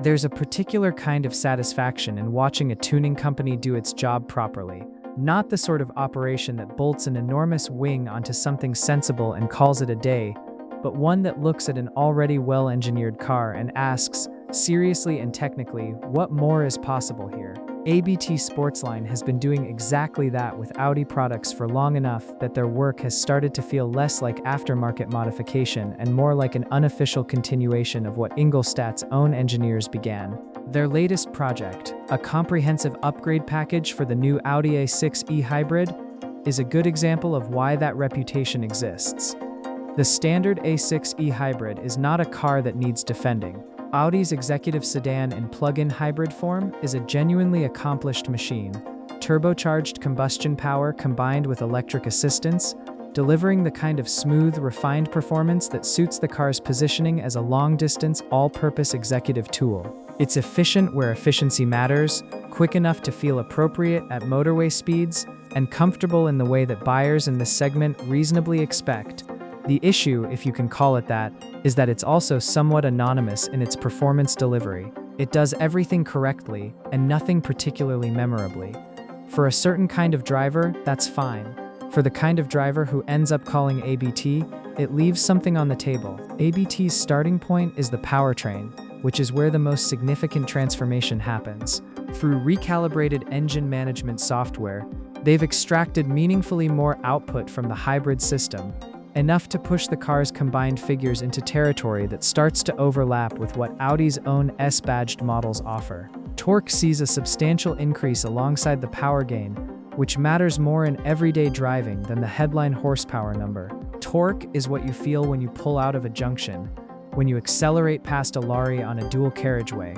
There's a particular kind of satisfaction in watching a tuning company do its job properly. Not the sort of operation that bolts an enormous wing onto something sensible and calls it a day, but one that looks at an already well-engineered car and asks, seriously and technically, what more is possible here? ABT Sportsline has been doing exactly that with Audi products for long enough that their work has started to feel less like aftermarket modification and more like an unofficial continuation of what Ingolstadt's own engineers began. Their latest project, a comprehensive upgrade package for the new Audi A6 Hybrid, is a good example of why that reputation exists. The standard A6 Hybrid is not a car that needs defending. Audi's executive sedan in plug-in hybrid form is a genuinely accomplished machine, turbocharged combustion power combined with electric assistance, delivering the kind of smooth, refined performance that suits the car's positioning as a long-distance, all-purpose executive tool. It's efficient where efficiency matters, quick enough to feel appropriate at motorway speeds, and comfortable in the way that buyers in this segment reasonably expect. The issue, if you can call it that, is that it's also somewhat anonymous in its performance delivery. It does everything correctly and nothing particularly memorably. For a certain kind of driver, that's fine. For the kind of driver who ends up calling ABT, it leaves something on the table. ABT's starting point is the powertrain, which is where the most significant transformation happens. Through recalibrated engine management software, they've extracted meaningfully more output from the hybrid system, enough to push the car's combined figures into territory that starts to overlap with what Audi's own S-badged models offer. Torque sees a substantial increase alongside the power gain, which matters more in everyday driving than the headline horsepower number. Torque is what you feel when you pull out of a junction, when you accelerate past a lorry on a dual carriageway,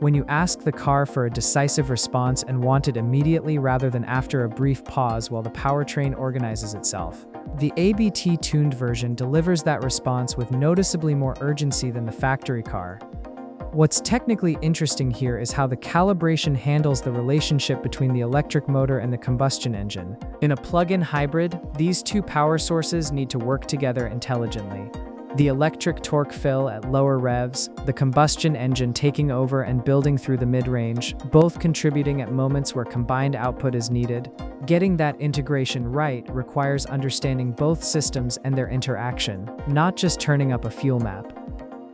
when you ask the car for a decisive response and want it immediately rather than after a brief pause while the powertrain organizes itself. The ABT tuned version delivers that response with noticeably more urgency than the factory car. What's technically interesting here is how the calibration handles the relationship between the electric motor and the combustion engine. In a plug-in hybrid, these two power sources need to work together intelligently. The electric torque fill at lower revs, the combustion engine taking over and building through the mid-range, both contributing at moments where combined output is needed. Getting that integration right requires understanding both systems and their interaction, not just turning up a fuel map.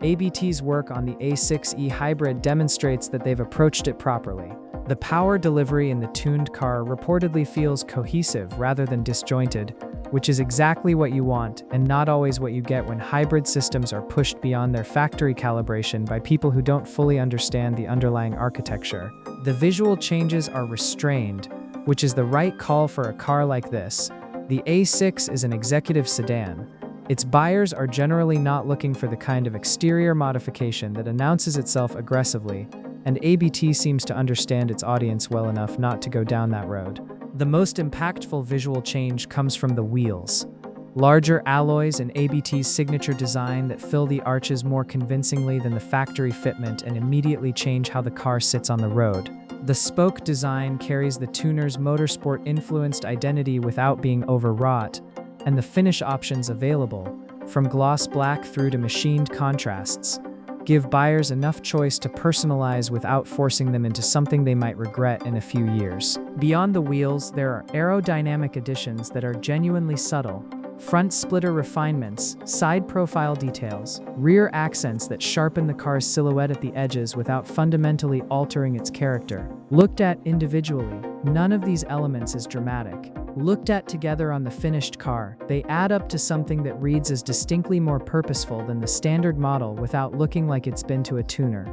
ABT's work on the A6 Hybrid demonstrates that they've approached it properly. The power delivery in the tuned car reportedly feels cohesive rather than disjointed, which is exactly what you want and not always what you get when hybrid systems are pushed beyond their factory calibration by people who don't fully understand the underlying architecture. The visual changes are restrained, which is the right call for a car like this. The A6 is an executive sedan. Its buyers are generally not looking for the kind of exterior modification that announces itself aggressively, and ABT seems to understand its audience well enough not to go down that road. The most impactful visual change comes from the wheels. Larger alloys and ABT's signature design that fill the arches more convincingly than the factory fitment and immediately change how the car sits on the road. The spoke design carries the tuner's motorsport-influenced identity without being overwrought, and the finish options available, from gloss black through to machined contrasts, give buyers enough choice to personalize without forcing them into something they might regret in a few years. Beyond the wheels, there are aerodynamic additions that are genuinely subtle. Front splitter refinements, side profile details, rear accents that sharpen the car's silhouette at the edges without fundamentally altering its character. Looked at individually, none of these elements is dramatic. Looked at together on the finished car, they add up to something that reads as distinctly more purposeful than the standard model without looking like it's been to a tuner.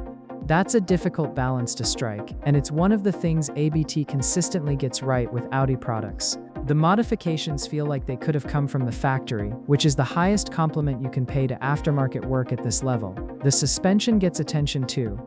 That's a difficult balance to strike, and it's one of the things ABT consistently gets right with Audi products. The modifications feel like they could have come from the factory, which is the highest compliment you can pay to aftermarket work at this level. The suspension gets attention too.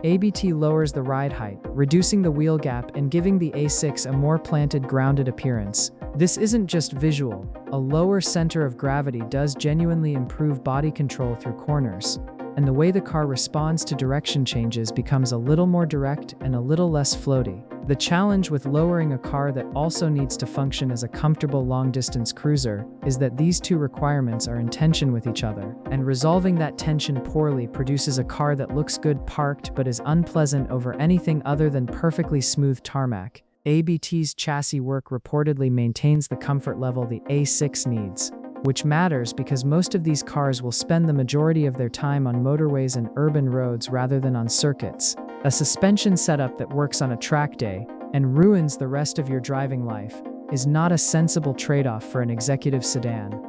ABT lowers the ride height, reducing the wheel gap and giving the A6 a more planted, grounded appearance. This isn't just visual. A lower center of gravity does genuinely improve body control through corners. and the way the car responds to direction changes becomes a little more direct and a little less floaty. The challenge with lowering a car that also needs to function as a comfortable long-distance cruiser is that these two requirements are in tension with each other, and resolving that tension poorly produces a car that looks good parked but is unpleasant over anything other than perfectly smooth tarmac. ABT's chassis work reportedly maintains the comfort level the A6 needs, which matters because most of these cars will spend the majority of their time on motorways and urban roads rather than on circuits. A suspension setup that works on a track day and ruins the rest of your driving life is not a sensible trade-off for an executive sedan.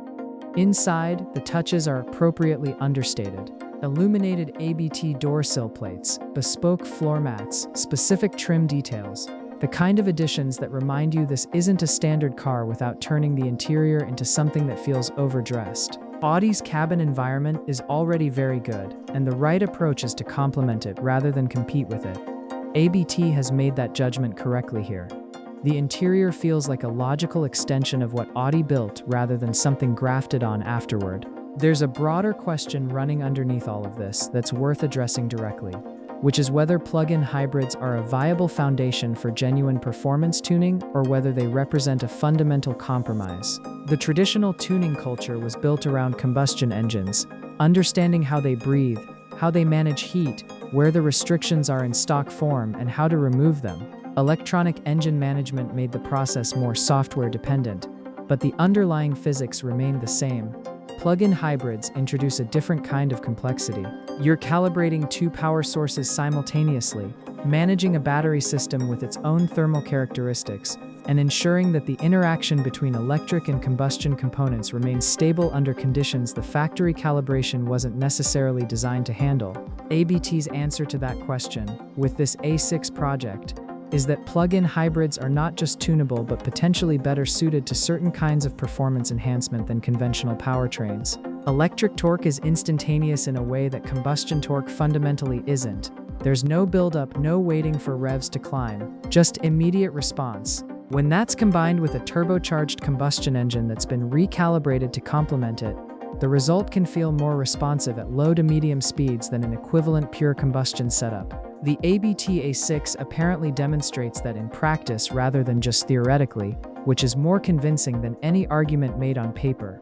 Inside, the touches are appropriately understated. Illuminated ABT door sill plates, bespoke floor mats, specific trim details. The kind of additions that remind you this isn't a standard car without turning the interior into something that feels overdressed. Audi's cabin environment is already very good, and the right approach is to complement it rather than compete with it. ABT has made that judgment correctly here. The interior feels like a logical extension of what Audi built rather than something grafted on afterward. There's a broader question running underneath all of this that's worth addressing directly, which is whether plug-in hybrids are a viable foundation for genuine performance tuning or whether they represent a fundamental compromise. The traditional tuning culture was built around combustion engines, understanding how they breathe, how they manage heat, where the restrictions are in stock form, and how to remove them. Electronic engine management made the process more software dependent, but the underlying physics remained the same. Plug-in hybrids introduce a different kind of complexity. You're calibrating two power sources simultaneously, managing a battery system with its own thermal characteristics, and ensuring that the interaction between electric and combustion components remains stable under conditions the factory calibration wasn't necessarily designed to handle. ABT's answer to that question, with this A6 project, is that plug-in hybrids are not just tunable but potentially better suited to certain kinds of performance enhancement than conventional powertrains. Electric torque is instantaneous in a way that combustion torque fundamentally isn't. There's no buildup, no waiting for revs to climb, just immediate response. When that's combined with a turbocharged combustion engine that's been recalibrated to complement it, the result can feel more responsive at low to medium speeds than an equivalent pure combustion setup. The ABT A6 apparently demonstrates that in practice rather than just theoretically, which is more convincing than any argument made on paper.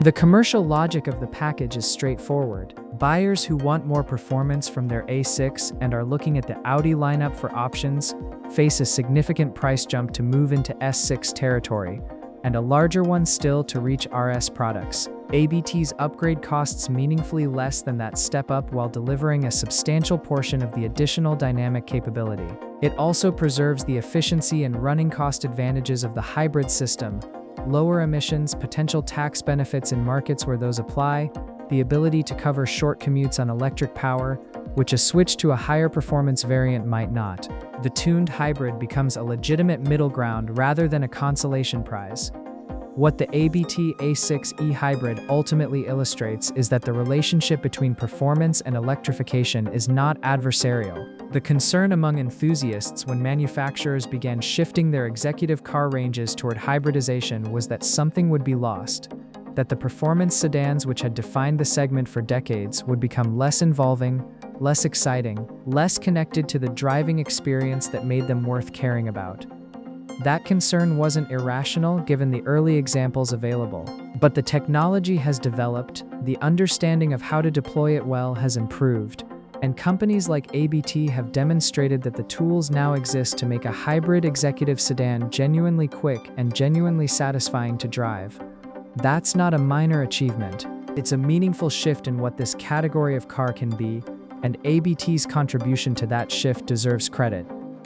The commercial logic of the package is straightforward. Buyers who want more performance from their A6 and are looking at the Audi lineup for options face a significant price jump to move into S6 territory, and a larger one still to reach RS products. ABT's upgrade costs meaningfully less than that step up while delivering a substantial portion of the additional dynamic capability. It also preserves the efficiency and running cost advantages of the hybrid system, lower emissions, potential tax benefits in markets where those apply, the ability to cover short commutes on electric power, which a switch to a higher performance variant might not. The tuned hybrid becomes a legitimate middle ground rather than a consolation prize. What the ABT A6 e-hybrid ultimately illustrates is that the relationship between performance and electrification is not adversarial. The concern among enthusiasts when manufacturers began shifting their executive car ranges toward hybridization was that something would be lost, that the performance sedans which had defined the segment for decades would become less involving, less exciting, less connected to the driving experience that made them worth caring about. That concern wasn't irrational given the early examples available, but the technology has developed, the understanding of how to deploy it well has improved, and companies like ABT have demonstrated that the tools now exist to make a hybrid executive sedan genuinely quick and genuinely satisfying to drive. That's not a minor achievement. It's a meaningful shift in what this category of car can be, and ABT's contribution to that shift deserves credit.